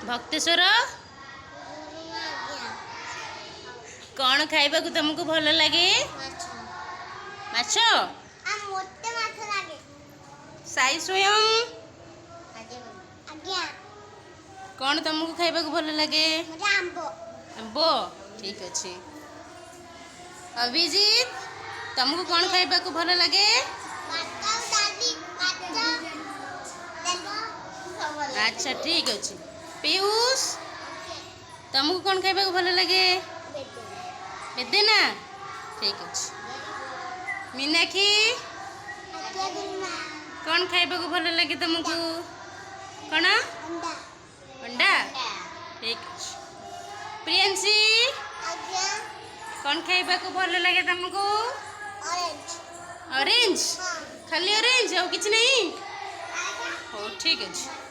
भक्तेश्वर कौन खाइबा को तुमको भल लगे? माछ साई स्वयं कौन तुमको खाइबा को भल लगे? आंबो। ठीक अच्छे। अभिजीत तुमको कौन खाइबा को भल लगे? अच्छा ठीक अच्छे। पीयूष तुमको कौन खाइबा को भल लगे? बेदेना। ठीक अच्छे। मीनाक्षी कौन खाइबा को भल लगे तुमको? कौन? अंडा। ठीक अच्छे। प्रियंसी कौन खाइबा को भल लगे तुमको? ऑरेंज। खाली ऑरेंज और किछ नहीं? हो ठीक अच्छे।